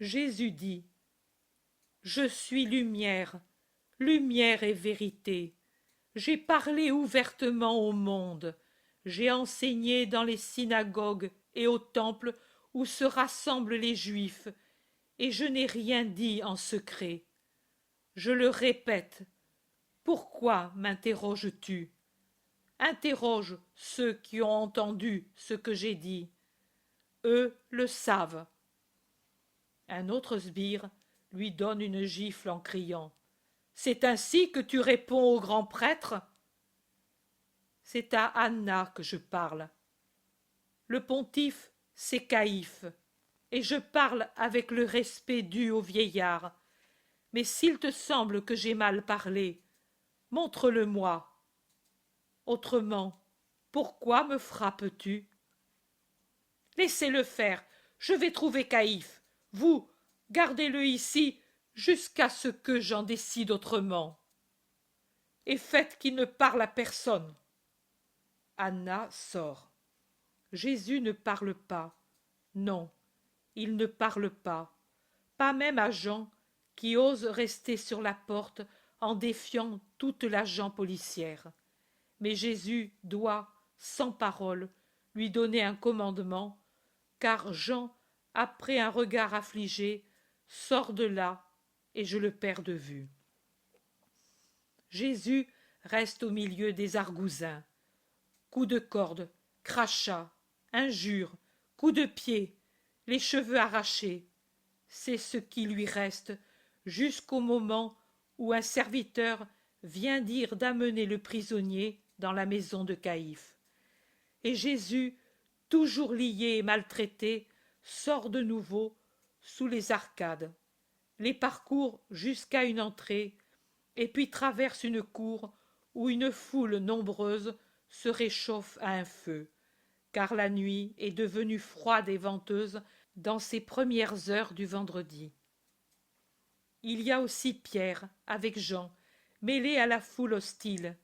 Jésus dit: Je suis lumière, lumière et vérité. J'ai parlé ouvertement au monde. J'ai enseigné dans les synagogues et au temple où se rassemblent les Juifs, et je n'ai rien dit en secret. Je le répète. Pourquoi m'interroges-tu? Interroge ceux qui ont entendu ce que j'ai dit. Eux le savent. Un autre sbire lui donne une gifle en criant: C'est ainsi que tu réponds au grand prêtre? C'est à Anna que je parle. Le pontife, c'est Caïphe, et je parle avec le respect dû au vieillard. Mais s'il te semble que j'ai mal parlé, montre-le-moi. Autrement, pourquoi me frappes-tu? Laissez-le faire, je vais trouver Caïphe. Vous, gardez-le ici jusqu'à ce que j'en décide autrement. Et faites qu'il ne parle à personne. Anna sort. Jésus ne parle pas. Non, il ne parle pas. Pas même à Jean, qui ose rester sur la porte en défiant toute l'agent policière. Mais Jésus doit, sans parole, lui donner un commandement, car Jean, après un regard affligé, sort de là, et je le perds de vue. Jésus reste au milieu des argousins. Coups de corde, crachats, injures, coups de pied, les cheveux arrachés. C'est ce qui lui reste jusqu'au moment où un serviteur vient dire d'amener le prisonnier dans la maison de Caïphe. Et Jésus, toujours lié et maltraité, sort de nouveau sous les arcades, les parcourt jusqu'à une entrée, et puis traverse une cour où une foule nombreuse se réchauffe à un feu, car la nuit est devenue froide et venteuse dans ces premières heures du vendredi. Il y a aussi Pierre avec Jean, mêlés à la foule hostile,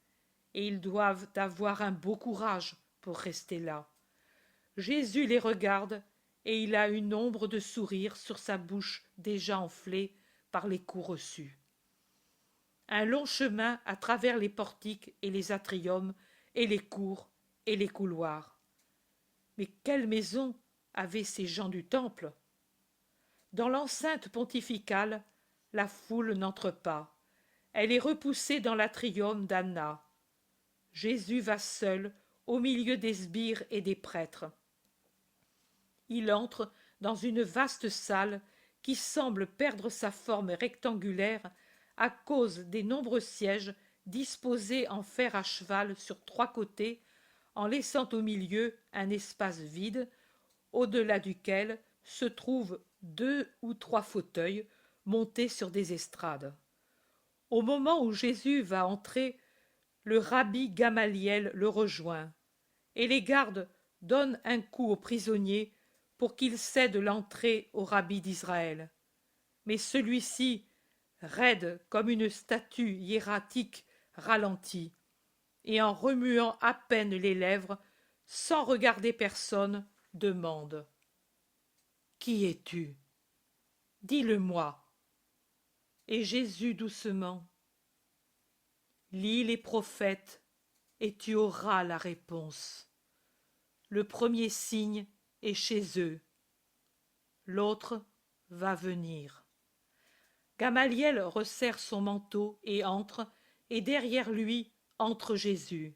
et ils doivent avoir un beau courage pour rester là. Jésus les regarde, et il a une ombre de sourire sur sa bouche déjà enflée par les coups reçus. Un long chemin à travers les portiques et les atriums, et les cours et les couloirs. Mais quelle maison avaient ces gens du temple? Dans l'enceinte pontificale, la foule n'entre pas. Elle est repoussée dans l'atrium d'Anna. Jésus va seul au milieu des sbires et des prêtres. Il entre dans une vaste salle qui semble perdre sa forme rectangulaire à cause des nombreux sièges disposés en fer à cheval sur trois côtés, en laissant au milieu un espace vide, au-delà duquel se trouvent deux ou trois fauteuils montés sur des estrades. Au moment où Jésus va entrer, le rabbi Gamaliel le rejoint, et les gardes donnent un coup au prisonnier pour qu'il cède l'entrée au rabbi d'Israël. Mais celui-ci, raide comme une statue hiératique, ralentit, et en remuant à peine les lèvres, sans regarder personne, demande: Qui es-tu? Dis-le-moi. Et Jésus doucement: Lis les prophètes, et tu auras la réponse. Le premier signe est chez eux, l'autre va venir. Gamaliel resserre son manteau et entre, et derrière lui entre Jésus.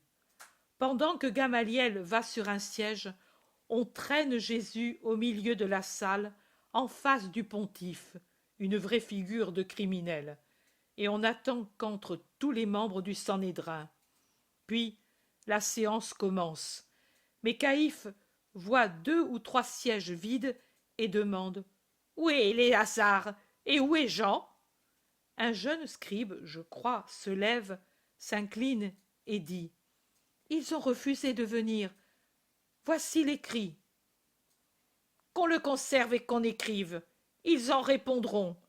Pendant que Gamaliel va sur un siège, on traîne Jésus au milieu de la salle, en face du pontife, une vraie figure de criminel, et on attend qu'entrent tous les membres du Sanhédrin. Puis la séance commence. Mais Caïphe voit deux ou trois sièges vides et demande: Où est Éléazar et où est Jean? Un jeune scribe, je crois, se lève, s'incline et dit: Ils ont refusé de venir. Voici l'écrit. Qu'on le conserve et qu'on écrive. Ils en répondront.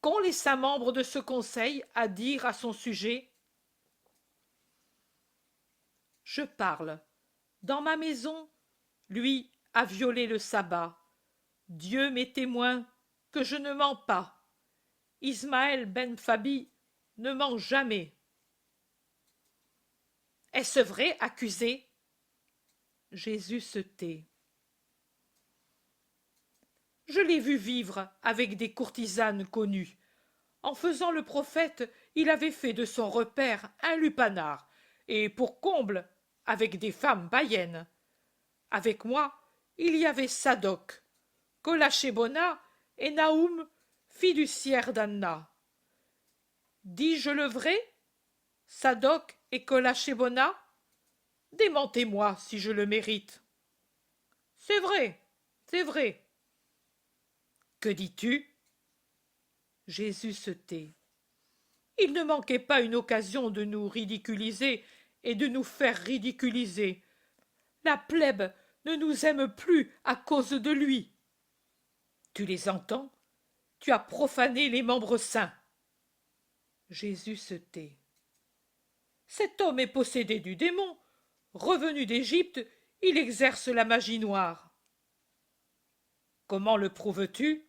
Qu'ont les 5 membres de ce conseil à dire à son sujet? Je parle. Dans ma maison, lui a violé le sabbat. Dieu m'est témoin, que je ne mens pas. Ismaël ben Fabi ne ment jamais. Est-ce vrai, accusé? Jésus se tait. Je l'ai vu vivre avec des courtisanes connues. En faisant le prophète, il avait fait de son repère un lupanar, et pour comble, avec des femmes païennes. Avec moi, il y avait Sadoc, Colachébona et Naoum, fiduciaire d'Anna. Dis-je le vrai, Sadoc et Colachébona? Démentez-moi si je le mérite. C'est vrai, c'est vrai. Que dis-tu? Jésus se tait. Il ne manquait pas une occasion de nous ridiculiser et de nous faire ridiculiser. La plèbe ne nous aime plus à cause de lui. Tu les entends? Tu as profané les membres saints. Jésus se tait. Cet homme est possédé du démon. Revenu d'Égypte, il exerce la magie noire. Comment le prouves-tu?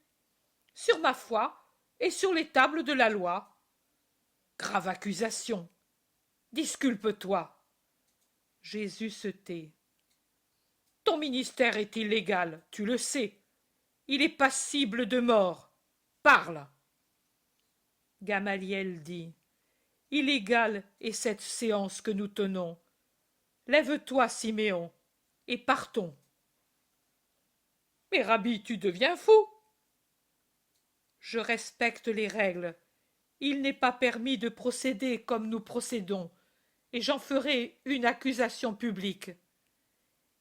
Sur ma foi et sur les tables de la loi. Grave accusation. Disculpe-toi. Jésus se tait. Ton ministère est illégal, tu le sais. Il est passible de mort. Parle. Gamaliel dit. Illégale est cette séance que nous tenons. Lève-toi, Siméon, et partons. Mais Rabbi, tu deviens fou. Je respecte les règles. Il n'est pas permis de procéder comme nous procédons, et j'en ferai une accusation publique.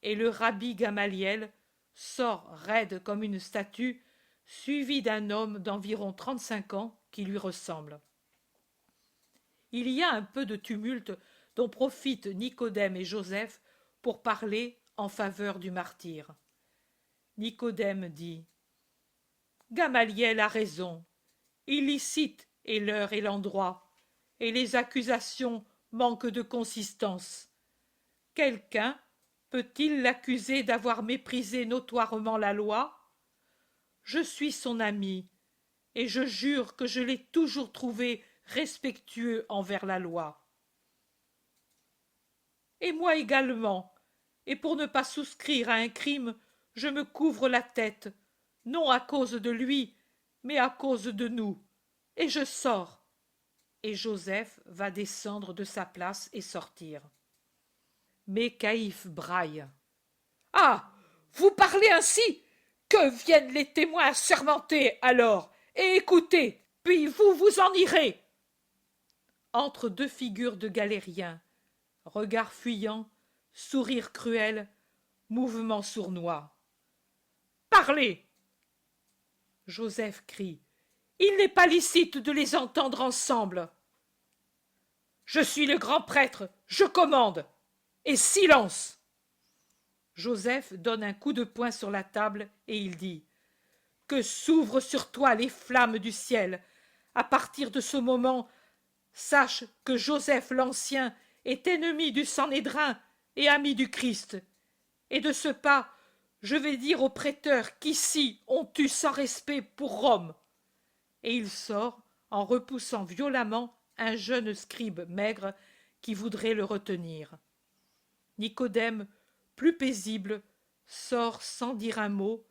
Et le rabbi Gamaliel sort raide comme une statue, suivi d'un homme d'environ 35 ans qui lui ressemble. Il y a un peu de tumulte dont profitent Nicodème et Joseph pour parler en faveur du martyr. Nicodème dit « Gamaliel a raison, illicite est l'heure et l'endroit, et les accusations manquent de consistance. Quelqu'un peut-il l'accuser d'avoir méprisé notoirement la loi? Je suis son ami, et je jure que je l'ai toujours trouvé respectueux envers la loi. Et moi également, et pour ne pas souscrire à un crime, je me couvre la tête, non à cause de lui, mais à cause de nous, et je sors. Et Joseph va descendre de sa place et sortir. Mais Caïphe braille. Ah! Vous parlez ainsi? Que viennent les témoins assermentés, alors, et écoutez, puis vous vous en irez. Entre deux figures de galériens, regard fuyant, sourire cruel, mouvement sournois. Parlez! Joseph crie. Il n'est pas licite de les entendre ensemble. Je suis le grand prêtre, je commande. Et silence! Joseph donne un coup de poing sur la table et il dit « Que s'ouvrent sur toi les flammes du ciel. À partir de ce moment, sache que Joseph l'Ancien est ennemi du Sanhédrin et ami du Christ. Et de ce pas, je vais dire aux prêteurs qu'ici on tue sans respect pour Rome. » Et il sort en repoussant violemment un jeune scribe maigre qui voudrait le retenir. Nicodème, plus paisible, sort sans dire un mot,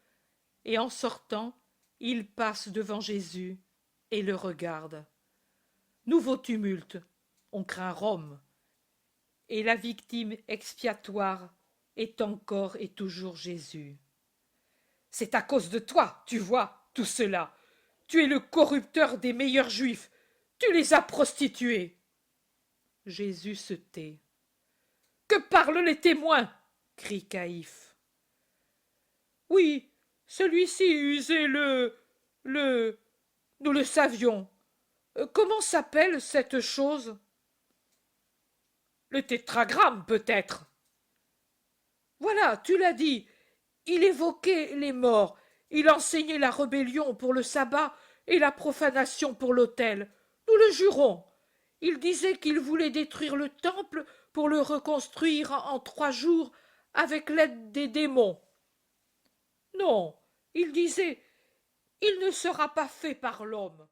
et en sortant, il passe devant Jésus et le regarde. Nouveau tumulte, on craint Rome, et la victime expiatoire est encore et toujours Jésus. C'est à cause de toi, tu vois, tout cela. Tu es le corrupteur des meilleurs juifs, tu les as prostitués. Jésus se tait. Que parlent les témoins? Crie Caïphe. Oui, celui-ci usait Nous le savions. Comment s'appelle cette chose? Le tétragramme, peut-être. Voilà, tu l'as dit. Il évoquait les morts. Il enseignait la rébellion pour le sabbat et la profanation pour l'autel. Nous le jurons. Il disait qu'il voulait détruire le temple pour le reconstruire en 3 jours avec l'aide des démons. Non, il disait il ne sera pas fait par l'homme.